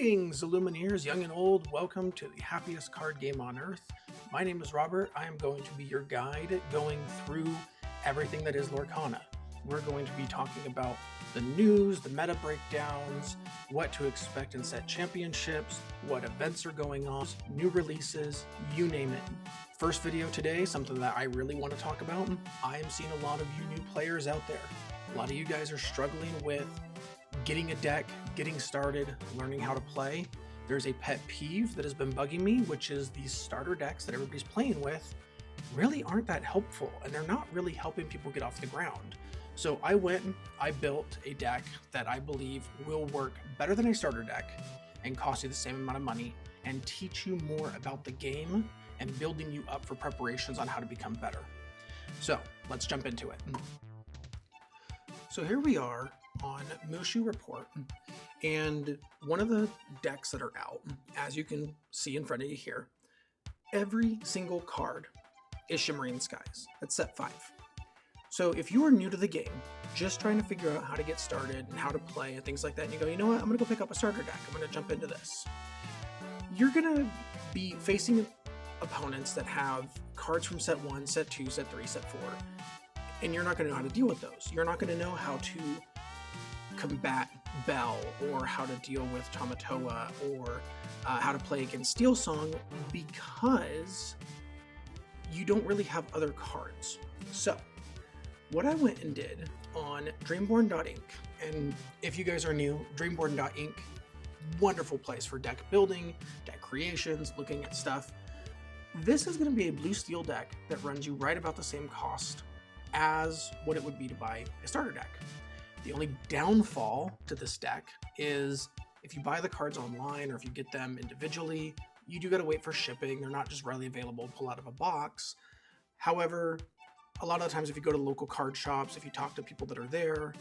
Greetings, Illumineers, young and old. Welcome to the happiest card game on earth. My name is Robert. I am going to be your guide going through everything that is Lorcana. We're going to be talking about the news, the meta breakdowns, what to expect in set championships, what events are going on, new releases, you name it. First video today, something that I really want to talk about. I am seeing a lot of you new players out there. A lot of you guys are struggling with getting a deck, getting started, learning how to play. There's a pet peeve that has been bugging me, which is these starter decks that everybody's playing with really aren't that helpful, and they're not really helping people get off the ground. So I went and I built a deck that I believe will work better than a starter deck and cost you the same amount of money and teach you more about the game and building you up for preparations on how to become better. So let's jump into it. So here we are on Mushu Report, and one of the decks that are out, as you can see in front of you here, every single card is Shimmering Skies. That's set 5. So if you are new to the game, just trying to figure out how to get started and how to play and things like that, and you go, you know what, I'm going to go pick up a starter deck, I'm going to jump into this. You're going to be facing opponents that have cards from set 1, set 2, set 3, set 4, and you're not going to know how to deal with those. You're not going to know how to combat Bell, or how to deal with Tamatoa, or how to play against Steel Song, because you don't really have other cards. So what I went and did on Dreamborn.inc, and if you guys are new, Dreamborn.inc, wonderful place for deck building, deck creations, looking at stuff. This is going to be a blue steel deck that runs you right about the same cost as what it would be to buy a starter deck. The only downfall to this deck is if you buy the cards online or if you get them individually, you do got to wait for shipping. They're not just readily available to pull out of a box. However, a lot of the times if you go to local card shops, if you talk to people that are there,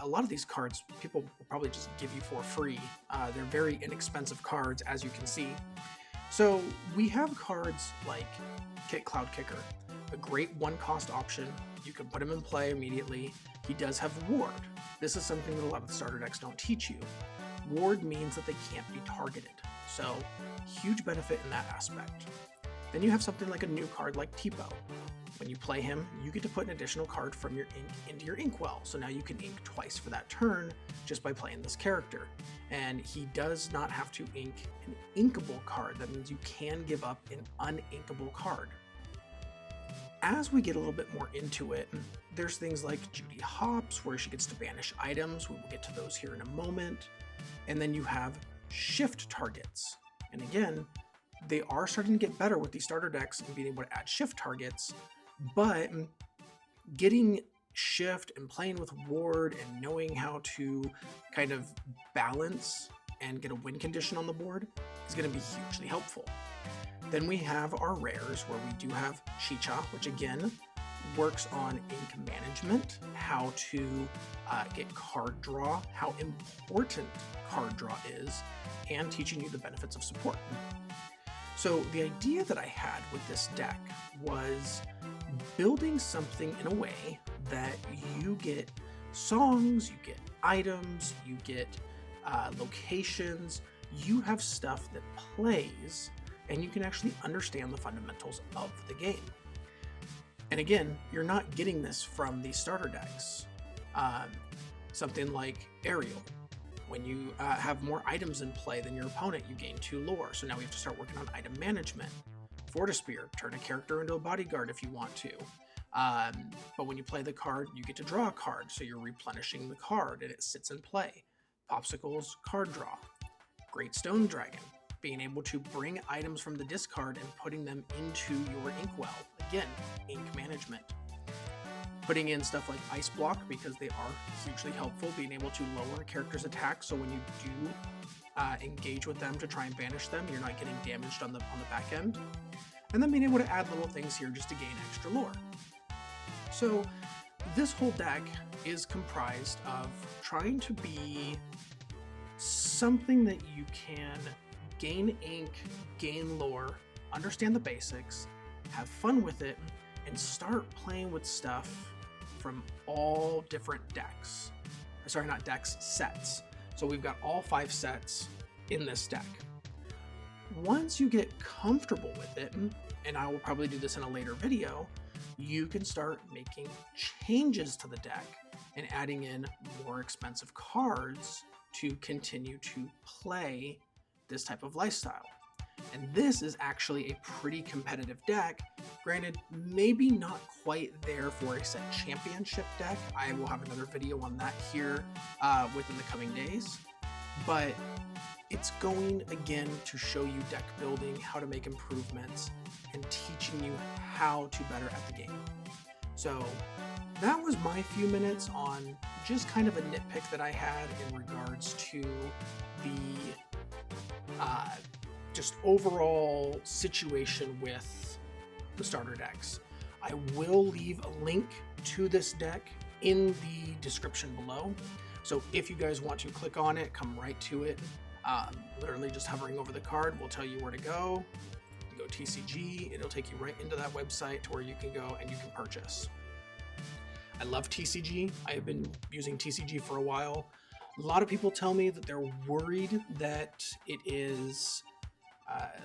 a lot of these cards people will probably just give you for free. They're very inexpensive cards, as you can see. So we have cards like Cloud Kicker, a great one-cost option. You can put him in play immediately. He does have Ward. This is something that a lot of the starter decks don't teach you. Ward means that they can't be targeted, so huge benefit in that aspect. Then you have something like a new card like Tipo. When you play him, you get to put an additional card from your ink into your inkwell, so now you can ink twice for that turn just by playing this character. And he does not have to ink an inkable card. That means you can give up an uninkable card. As we get a little bit more into it, there's things like Judy Hopps, where she gets to banish items. We will get to those here in a moment. And then you have shift targets. And again, they are starting to get better with these starter decks and being able to add shift targets, but getting shift and playing with Ward and knowing how to kind of balance and get a win condition on the board is going to be hugely helpful. Then we have our rares, where we do have Chicha, which again works on ink management, how to get card draw, how important card draw is, and teaching you the benefits of support. So the idea that I had with this deck was building something in a way that you get songs, you get items, you get locations, you have stuff that plays, and you can actually understand the fundamentals of the game. And again, you're not getting this from these starter decks. Something like Aerial. When you have more items in play than your opponent, you gain 2 lore. So now we have to start working on item management. Fortispear, turn a character into a bodyguard if you want to. But when you play the card, you get to draw a card. So you're replenishing the card and it sits in play. Popsicles, card draw. Great Stone Dragon, being able to bring items from the discard and putting them into your inkwell. Again, ink management. Putting in stuff like Ice Block, because they are hugely helpful, being able to lower a character's attack, so when you do engage with them to try and banish them, you're not getting damaged on the back end. And then being able to add little things here just to gain extra lore. So this whole deck is comprised of trying to be something that you can gain ink, gain lore, understand the basics, have fun with it, and start playing with stuff from all different decks. Sorry, not decks, sets. So we've got all 5 sets in this deck. Once you get comfortable with it, and I will probably do this in a later video, you can start making changes to the deck and adding in more expensive cards to continue to play this type of lifestyle. And this is actually a pretty competitive deck. Granted, maybe not quite there for a set championship deck. I will have another video on that here within the coming days. But it's going, again, to show you deck building, how to make improvements, and teaching you how to better at the game. So that was my few minutes on just kind of a nitpick that I had in regards to the just overall situation with the starter decks. I will leave a link to this deck in the description below. So if you guys want to click on it, come right to it. Literally just hovering over the card will tell you where to go. You go TCG, it'll take you right into that website to where you can go and you can purchase. I love TCG. I have been using TCG for a while. A lot of people tell me that they're worried that it is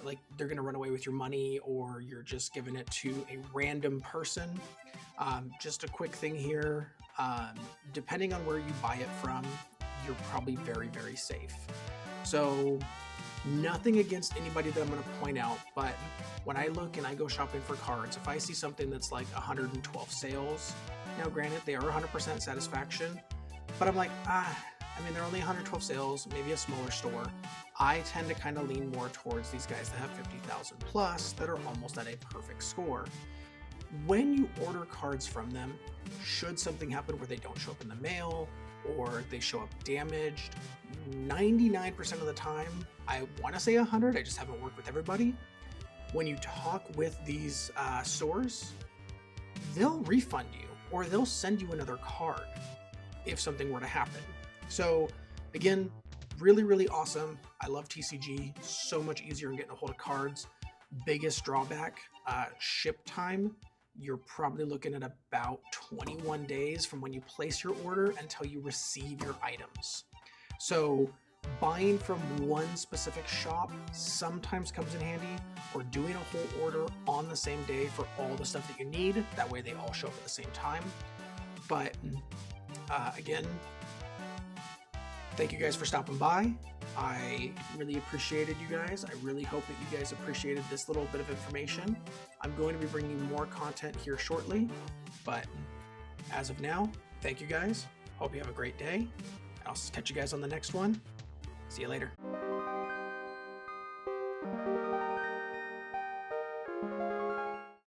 like they're going to run away with your money, or you're just giving it to a random person. Just a quick thing here. Depending on where you buy it from, you're probably very, very safe. So nothing against anybody that I'm going to point out, but when I look and I go shopping for cards, if I see something that's like 112 sales, now granted, they are 100% satisfaction, but I'm like, they're only 112 sales, maybe a smaller store. I tend to kind of lean more towards these guys that have 50,000 plus that are almost at a perfect score. When you order cards from them, should something happen where they don't show up in the mail or they show up damaged, 99% of the time, I want to say 100, I just haven't worked with everybody. When you talk with these stores, they'll refund you or they'll send you another card if something were to happen. So again, really, really awesome. I love TCG. So much easier in getting a hold of cards. Biggest drawback, ship time. You're probably looking at about 21 days from when you place your order until you receive your items. So buying from one specific shop sometimes comes in handy, or doing a whole order on the same day for all the stuff that you need. That way they all show up at the same time. But again, thank you guys for stopping by. I really appreciated you guys. I really hope that you guys appreciated this little bit of information. I'm going to be bringing more content here shortly, but as of now, thank you guys. Hope you have a great day. I'll catch you guys on the next one. See you later.